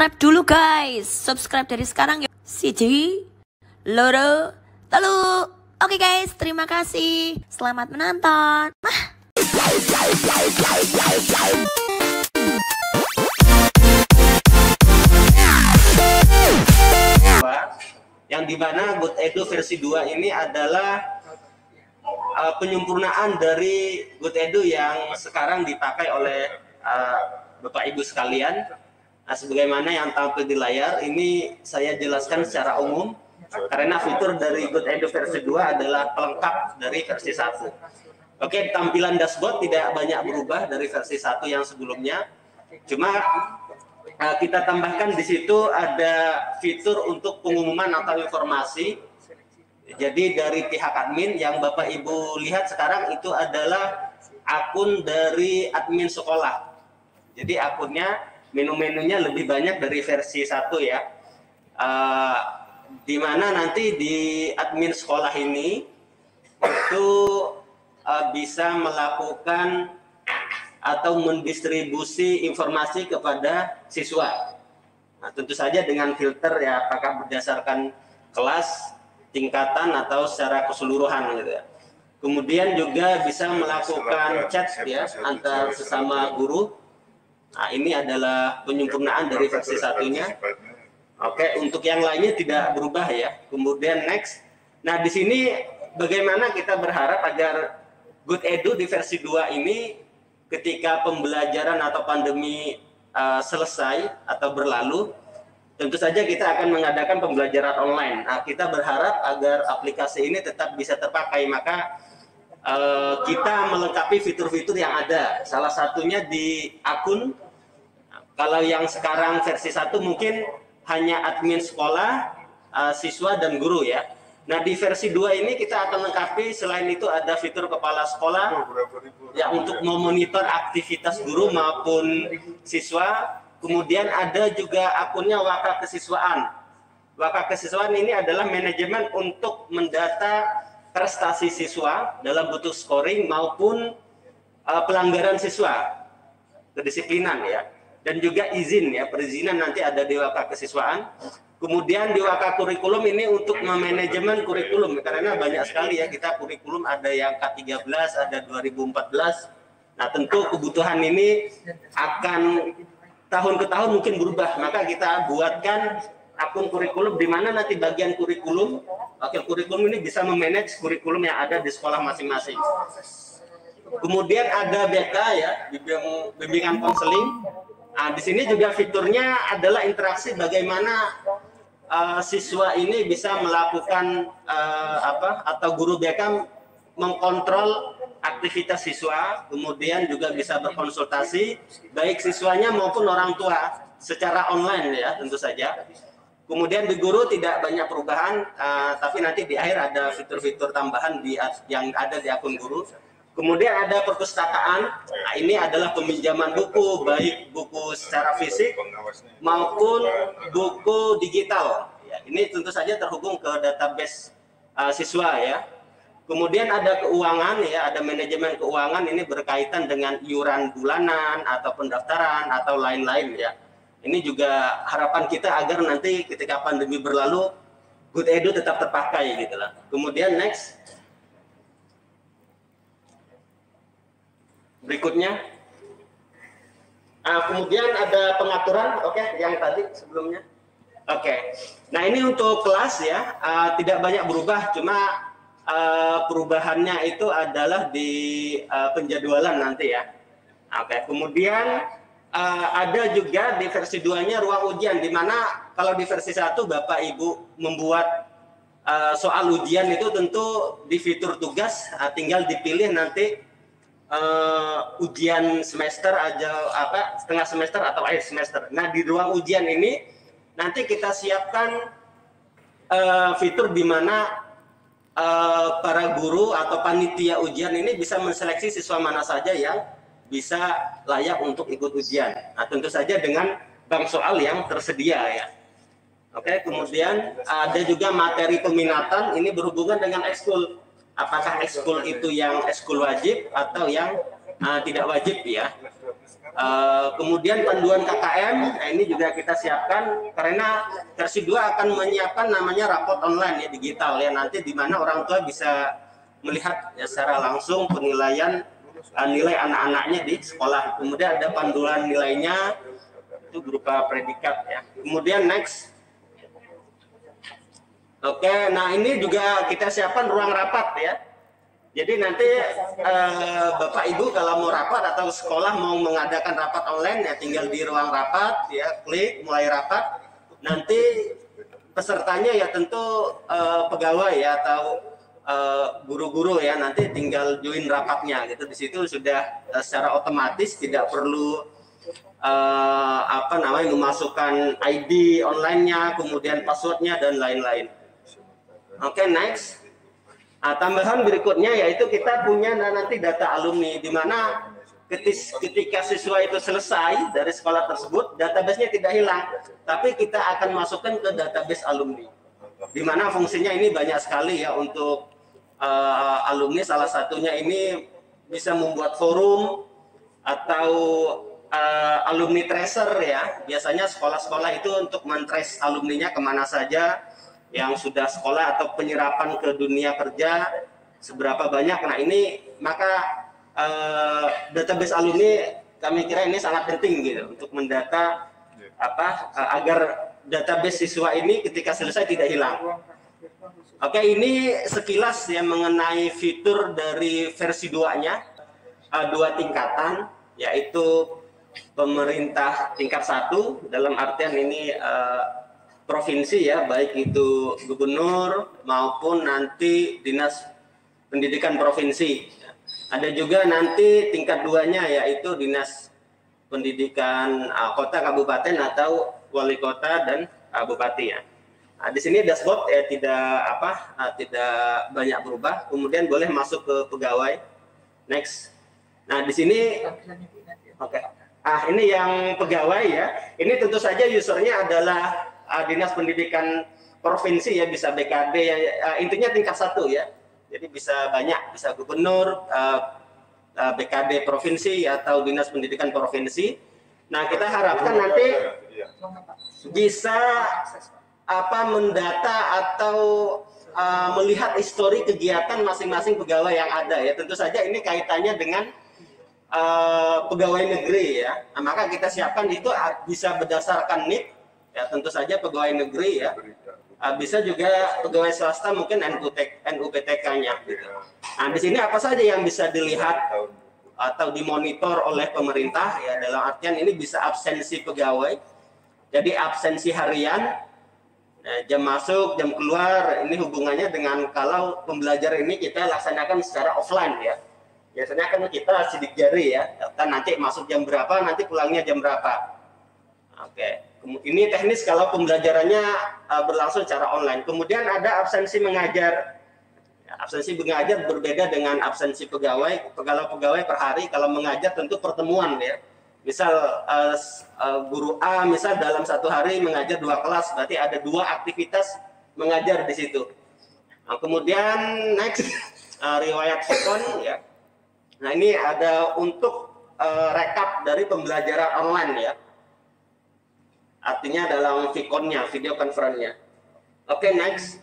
subscribe dulu guys. Subscribe dari sekarang yuk. Siji, loro, telu. Oke guys, terima kasih. Selamat menonton. Yang dimana Good Edu versi 2 ini adalah penyempurnaan dari Good Edu yang sekarang dipakai oleh Bapak Ibu sekalian. Nah, sebagaimana yang tampil di layar ini saya jelaskan secara umum karena fitur dari Good Edu versi 2 adalah pelengkap dari versi 1. Oke, tampilan dashboard tidak banyak berubah dari versi 1 yang sebelumnya. Cuma kita tambahkan di situ ada fitur untuk pengumuman atau informasi. Jadi dari pihak admin yang Bapak Ibu lihat sekarang itu adalah akun dari admin sekolah. Jadi akunnya menu-menunya lebih banyak dari versi 1 ya. Di mana nanti di admin sekolah ini itu bisa melakukan atau mendistribusi informasi kepada siswa. Nah, tentu saja dengan filter ya, apakah berdasarkan kelas, tingkatan atau secara keseluruhan gitu ya. Kemudian juga bisa melakukan chat ya antar sesama guru. Nah, ini adalah penyempurnaan dari versi satunya. Oke, untuk yang lainnya tidak berubah ya. Kemudian next. Nah, di sini bagaimana kita berharap agar Good Edu di versi 2 ini ketika pembelajaran atau pandemi selesai atau berlalu, tentu saja kita akan mengadakan pembelajaran online. Nah, kita berharap agar aplikasi ini tetap bisa terpakai, maka kita melengkapi fitur-fitur yang ada. Salah satunya di akun. Kalau yang sekarang versi 1 mungkin hanya admin sekolah, siswa dan guru ya. Nah, di versi 2 ini kita akan lengkapi, selain itu ada fitur kepala sekolah ya untuk memonitor aktivitas guru maupun siswa. Kemudian ada juga akunnya Waka Kesiswaan. Waka Kesiswaan ini adalah manajemen untuk mendata prestasi siswa dalam bentuk scoring maupun pelanggaran siswa, kedisiplinan ya. Dan juga izin ya, perizinan nanti ada di Waka Kesiswaan. Kemudian di Waka Kurikulum ini untuk memanajemen kurikulum, karena banyak sekali ya kita kurikulum, ada yang K13, ada 2014. Nah, tentu kebutuhan ini akan tahun ke tahun mungkin berubah, maka kita buatkan akun kurikulum di mana nanti bagian kurikulum, wakil kurikulum ini bisa memanage kurikulum yang ada di sekolah masing-masing. Kemudian ada BK ya, bimbingan konseling. Nah, di sini juga fiturnya adalah interaksi bagaimana siswa ini bisa melakukan atau guru BK mengkontrol aktivitas siswa, kemudian juga bisa berkonsultasi baik siswanya maupun orang tua secara online ya tentu saja. Kemudian di guru tidak banyak perubahan, tapi nanti di akhir ada fitur-fitur tambahan yang ada di akun guru. Kemudian ada perpustakaan. Nah, ini adalah peminjaman buku, baik buku secara fisik maupun buku digital. Ya, ini tentu saja terhubung ke database siswa ya. Kemudian ada keuangan ya, ada manajemen keuangan, ini berkaitan dengan iuran bulanan atau pendaftaran atau lain-lain ya. Ini juga harapan kita agar nanti ketika pandemi berlalu Good Edu tetap terpakai gitu lah. Kemudian next. Berikutnya, kemudian ada pengaturan, oke, yang tadi sebelumnya, oke. Nah, ini untuk kelas ya, tidak banyak berubah, cuma perubahannya itu adalah di penjadwalan nanti ya. Oke, kemudian ada juga di versi 2-nya ruang ujian, di mana kalau di versi 1 Bapak Ibu membuat soal ujian itu tentu di fitur tugas, tinggal dipilih nanti ujian semester aja setengah semester atau akhir semester. Nah, di ruang ujian ini nanti kita siapkan fitur di mana para guru atau panitia ujian ini bisa menseleksi siswa mana saja yang bisa layak untuk ikut ujian. Nah, tentu saja dengan bank soal yang tersedia ya. Oke, kemudian ada juga materi peminatan, ini berhubungan dengan ekskul. Apakah ekskul itu yang ekskul wajib atau yang tidak wajib ya. Kemudian panduan KKM, nah ini juga kita siapkan karena versi 2 akan menyiapkan namanya raport online ya, digital ya, nanti di mana orang tua bisa melihat ya secara langsung penilaian nilai anak-anaknya di sekolah. Kemudian ada panduan nilainya itu berupa predikat ya. Kemudian next. Oke, nah ini juga kita siapkan ruang rapat ya. Jadi nanti Bapak Ibu kalau mau rapat atau sekolah mau mengadakan rapat online ya tinggal di ruang rapat ya, klik mulai rapat. Nanti pesertanya ya tentu pegawai ya atau guru-guru ya, nanti tinggal join rapatnya gitu. Di situ sudah secara otomatis tidak perlu memasukkan ID online-nya, kemudian passwordnya dan lain-lain. Oke, next. Tambahan berikutnya yaitu kita punya nanti data alumni, di mana ketika siswa itu selesai dari sekolah tersebut, database-nya tidak hilang, tapi kita akan masukkan ke database alumni, di mana fungsinya ini banyak sekali ya untuk alumni. Salah satunya ini bisa membuat forum atau alumni tracer ya. Biasanya sekolah-sekolah itu untuk men-trace alumninya kemana saja yang sudah sekolah atau penyerapan ke dunia kerja seberapa banyak. Nah ini maka database alumni kami kira ini sangat penting gitu untuk mendata agar database siswa ini ketika selesai tidak hilang. Oke, ini sekilas ya mengenai fitur dari versi 2-nya, 2 tingkatan, yaitu pemerintah tingkat 1 dalam artian ini provinsi ya, baik itu gubernur maupun nanti dinas pendidikan provinsi. Ada juga nanti tingkat 2-nya yaitu dinas pendidikan kota, kabupaten atau wali kota dan bupati ya. Nah, di sini dashboard ya tidak banyak berubah. Kemudian boleh masuk ke pegawai. Next. Nah di sini, oke. Ini yang pegawai ya. Ini tentu saja usernya adalah dinas pendidikan provinsi ya, bisa BKD ya. Intinya tingkat 1 ya. Jadi bisa banyak, bisa gubernur, BKD provinsi atau dinas pendidikan provinsi. Nah kita harapkan nanti bisa mendata atau melihat histori kegiatan masing-masing pegawai yang ada ya. Tentu saja ini kaitannya dengan pegawai negeri ya. Nah, maka kita siapkan itu bisa berdasarkan NIP ya, tentu saja pegawai negeri ya. Bisa juga pegawai swasta mungkin NUPTK-nya gitu. Nah, di sini apa saja yang bisa dilihat atau dimonitor oleh pemerintah ya, dalam artian ini bisa absensi pegawai. Jadi absensi harian, jam masuk, jam keluar, ini hubungannya dengan kalau pembelajaran ini kita laksanakan secara offline ya. Biasanya kan kita sidik jari ya, kan nanti masuk jam berapa, nanti pulangnya jam berapa. Oke, ini teknis kalau pembelajarannya berlangsung secara online. Kemudian ada absensi mengajar. Ya, absensi mengajar berbeda dengan absensi pegawai. Kalau pegawai per hari, kalau mengajar tentu pertemuan ya. Misal guru A misal dalam 1 hari mengajar 2 kelas, berarti ada 2 aktivitas mengajar di situ. Nah, kemudian next riwayat Vicon ya. Nah ini ada untuk rekap dari pembelajaran online ya. Artinya dalam Viconnya, video conference-nya. Oke, next.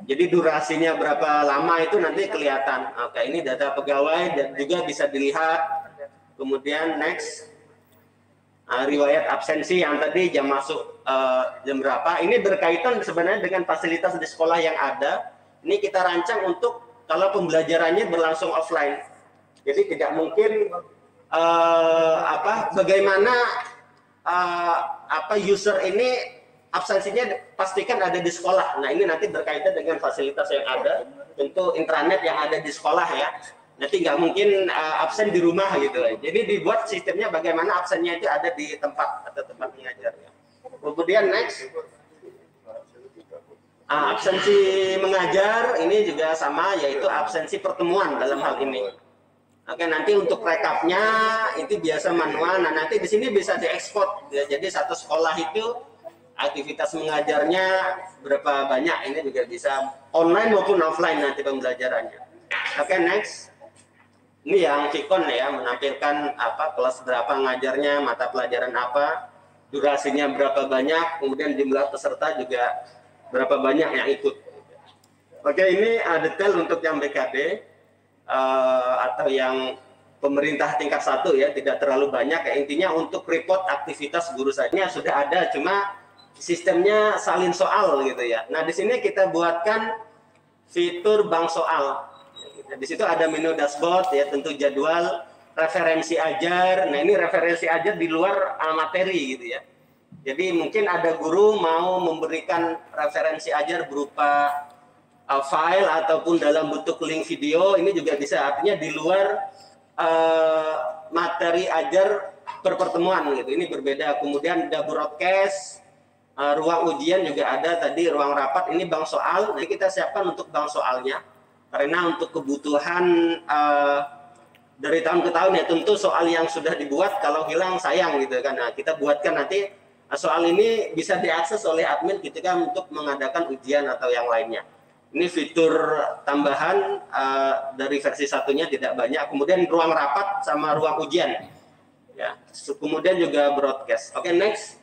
Jadi durasinya berapa lama itu nanti kelihatan. Oke, ini data pegawai dan juga bisa dilihat. Kemudian next. Riwayat absensi yang tadi jam masuk jam berapa. Ini berkaitan sebenarnya dengan fasilitas di sekolah yang ada. Ini kita rancang untuk kalau pembelajarannya berlangsung offline. Jadi tidak mungkin bagaimana user ini absensinya pastikan ada di sekolah. Nah ini nanti berkaitan dengan fasilitas yang ada, tentu intranet yang ada di sekolah ya. Nanti nggak mungkin absen di rumah gitu. Jadi dibuat sistemnya bagaimana absennya itu ada di tempat atau tempat mengajar. Ya. Kemudian next, absensi mengajar ini juga sama, yaitu absensi pertemuan dalam hal ini. Oke, nanti untuk rekapnya itu biasa manual. Nah nanti di sini bisa diekspor. Ya. Jadi satu sekolah itu aktivitas mengajarnya berapa banyak, ini juga bisa online maupun offline nanti pembelajarannya. Oke, next. Ini yang Vicon ya, menampilkan apa kelas berapa ngajarnya, mata pelajaran apa, durasinya berapa banyak, kemudian jumlah peserta juga berapa banyak yang ikut. Oke, ini detail untuk yang BKD atau yang pemerintah tingkat 1 ya, tidak terlalu banyak ya. Intinya untuk report aktivitas guru saja sudah ada, cuma sistemnya salin soal gitu ya. Nah, di sini kita buatkan fitur bank soal. Di situ ada menu dashboard ya, tentu jadwal, referensi ajar. Nah, ini referensi ajar di luar materi gitu ya. Jadi mungkin ada guru mau memberikan referensi ajar berupa file ataupun dalam bentuk link video, ini juga bisa. Artinya di luar materi ajar per pertemuan gitu. Ini berbeda. Kemudian ada broadcast, ruang ujian juga ada tadi, ruang rapat. Ini bank soal. Nah, kita siapkan untuk bank soalnya. Karena untuk kebutuhan dari tahun ke tahun ya, tentu soal yang sudah dibuat kalau hilang sayang gitu kan. Nah, kita buatkan nanti soal ini bisa diakses oleh admin ketika untuk mengadakan ujian atau yang lainnya. Ini fitur tambahan dari versi satunya, tidak banyak. Kemudian ruang rapat sama ruang ujian. Ya. Kemudian juga broadcast. Oke, next.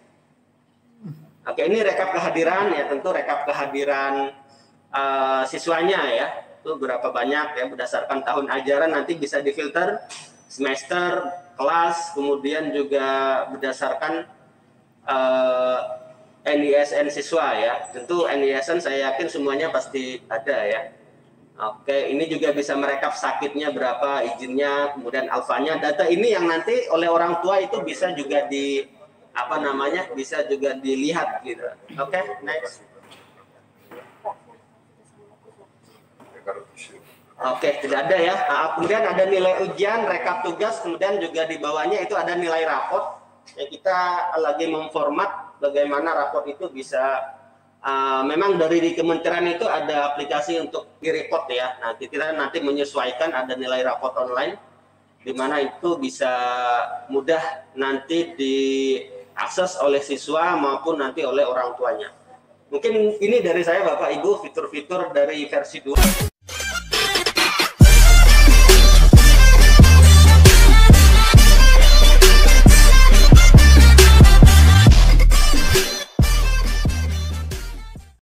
Oke, ini rekap kehadiran ya, tentu rekap kehadiran siswanya ya. Itu berapa banyak ya, berdasarkan tahun ajaran nanti bisa difilter, semester, kelas, kemudian juga berdasarkan NISN siswa ya. Tentu NISN saya yakin semuanya pasti ada ya. Oke, ini juga bisa merekap sakitnya berapa, izinnya, kemudian alfanya. Data ini yang nanti oleh orang tua itu bisa juga bisa juga dilihat gitu. Oke, next. Oke, tidak ada ya. Kemudian ada nilai ujian, rekap tugas, kemudian juga di bawahnya itu ada nilai raport. Ya, kita lagi memformat bagaimana raport itu bisa memang dari kementerian itu ada aplikasi untuk di-report ya. Nah, kita nanti menyesuaikan, ada nilai raport online di mana itu bisa mudah nanti diakses oleh siswa maupun nanti oleh orang tuanya. Mungkin ini dari saya Bapak Ibu, fitur-fitur dari versi 2.